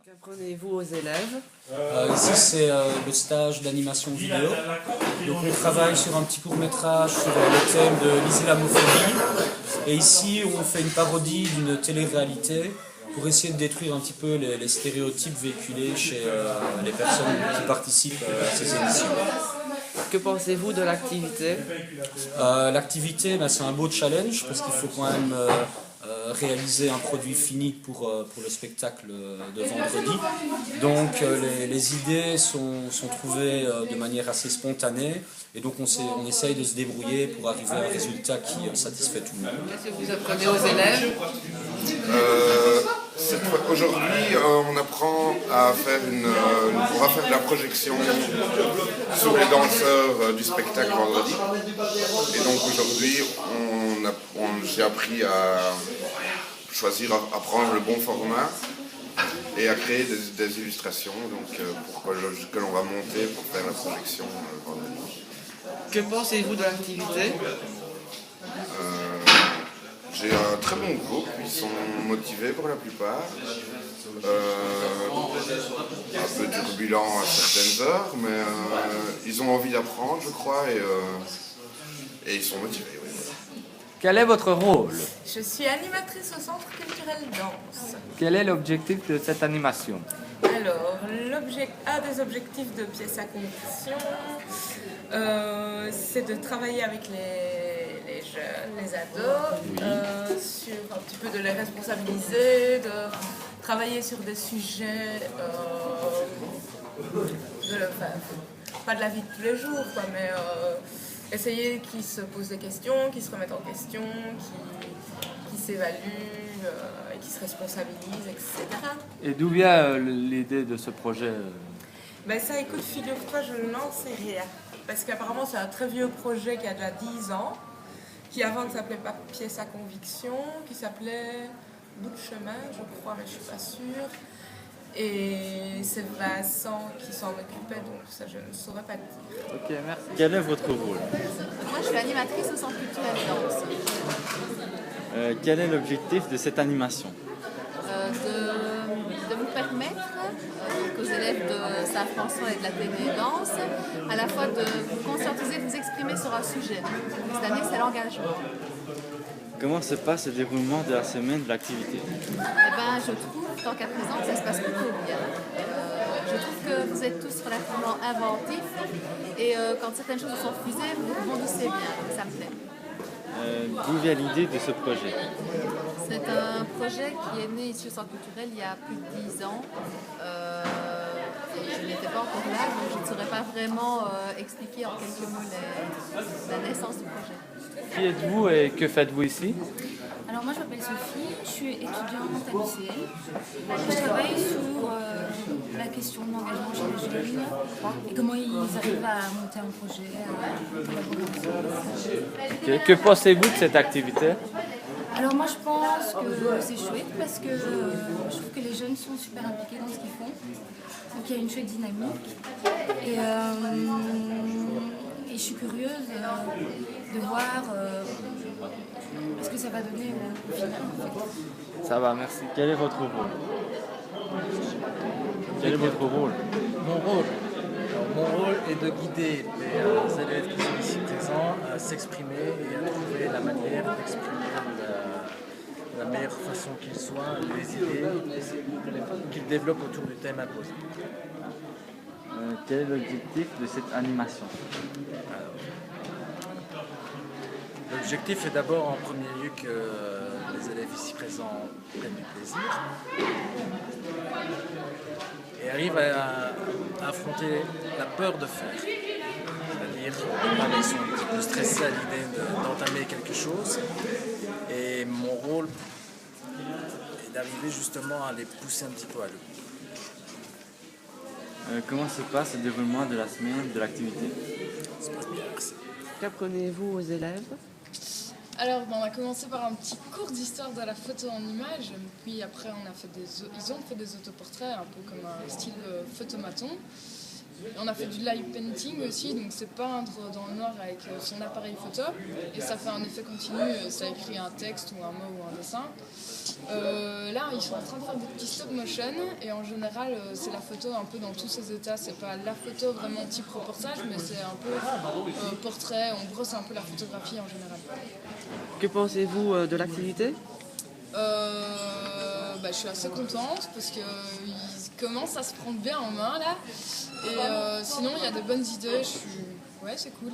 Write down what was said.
Qu'apprenez-vous aux élèves? Ici, c'est le stage d'animation vidéo. Donc, on travaille sur un petit court-métrage sur le thème de l'islamophobie. Et ici, on fait une parodie d'une télé-réalité pour essayer de détruire un petit peu les stéréotypes véhiculés chez les personnes qui participent à ces émissions. Que pensez-vous de l'activité? L'activité, c'est un beau challenge parce qu'il faut quand même réaliser un produit fini pour le spectacle de vendredi. Donc les idées sont trouvées de manière assez spontanée et donc on essaye de se débrouiller pour arriver à un résultat qui satisfait tout le monde. Qu'est-ce que vous apprenez aux élèves? Aujourd'hui, on apprend à faire on va faire de la projection sur les danseurs du spectacle vendredi. Et donc aujourd'hui, j'ai appris à choisir, à prendre le bon format et à créer des illustrations que l'on va monter pour faire la projection vendredi. Que pensez-vous de l'activité? J'ai un très bon groupe, ils sont motivés pour la plupart, un peu turbulents à certaines heures, mais ils ont envie d'apprendre, je crois, et ils sont motivés. Oui. Quel est votre rôle? Je suis animatrice au Centre culturel danse. Quel est l'objectif de cette animation? Alors, un des objectifs de Pièce à conviction, c'est de travailler avec les jeunes, les ados, sur un petit peu de les responsabiliser, de travailler sur des sujets, pas de la vie de tous les jours, quoi, mais essayer qu'ils se posent des questions, qu'ils se remettent en question, qu'ils s'évaluent et qu'ils se responsabilisent, etc. Et d'où vient l'idée de ce projet? Ben ça, écoute, figure-toi, je n'en sais rien. Parce qu'apparemment, c'est un très vieux projet qui a déjà 10 ans, qui avant ne s'appelait pas Pièce à conviction, qui s'appelait Bout de chemin, je crois, mais je ne suis pas sûre. Et c'est Vincent qui s'en occupait, donc ça, je ne saurais pas te dire. Ok, merci. Quel est votre rôle? Moi, je suis animatrice au Centre culturel danse. Quel est l'objectif de cette animation? De vous permettre, aux élèves de Saint-François et de la danse, à la fois de vous conscientiser, de vous exprimer sur un sujet. Cette année, c'est l'engagement. Comment se passe le déroulement de la semaine de l'activité? Je trouve, tant qu'à présent, que ça se passe plutôt bien. Je trouve que vous êtes tous relativement inventifs et quand certaines choses sont refusées, vous rebondissez bien, donc ça me plaît. D'où vient l'idée de ce projet? C'est un projet qui est né ici au Centre culturel il y a plus de 10 ans. Je n'étais pas encore là, donc je ne saurais pas vraiment expliquer en quelques mots la naissance du projet. Qui êtes-vous et que faites-vous ici? Alors moi je m'appelle Sophie, je suis étudiante à l'UCL. Je travaille sur la question de l'engagement chez les jeunes et comment ils arrivent à monter un projet, à collaborer ensemble. Que pensez-vous de cette activité? Alors moi je pense que c'est chouette parce que je trouve que les jeunes sont super impliqués dans ce qu'ils font. Donc il y a une chouette dynamique et je suis curieuse de voir ce que ça va donner au final. En fait. Ça va, merci. Quel est votre rôle? Quel est votre rôle? Mon rôle est de guider les élèves qui sont ici présents à s'exprimer et à trouver la manière d'exprimer la meilleure façon qu'ils soient, les idées qu'ils développent autour du thème imposé. Quel est l'objectif de cette animation? L'objectif est d'abord en premier lieu que les élèves ici présents prennent du plaisir et arrivent à affronter la peur de faire. C'est-à-dire qu'ils sont un petit peu stressés à l'idée d'entamer quelque chose et mon rôle est d'arriver justement à les pousser un petit peu à l'eau. Comment se passe le déroulement de la semaine de l'activité? Ça se passe bien, merci. Qu'apprenez-vous aux élèves? Alors, on a commencé par un petit cours d'histoire de la photo en images, puis après ils ont fait des autoportraits, un peu comme un style photomaton. On a fait du live painting aussi, donc c'est peindre dans le noir avec son appareil photo et ça fait un effet continu, ça écrit un texte ou un mot ou un dessin. Là, ils sont en train de faire des petits stop motion et en général, c'est la photo un peu dans tous ses états. C'est pas la photo vraiment type reportage, mais c'est un peu portrait, on brosse un peu la photographie en général. Que pensez-vous de l'activité? Je suis assez contente parce qu'ils commencent à se prendre bien en main là. Et sinon, il y a de bonnes idées. Ouais, c'est cool.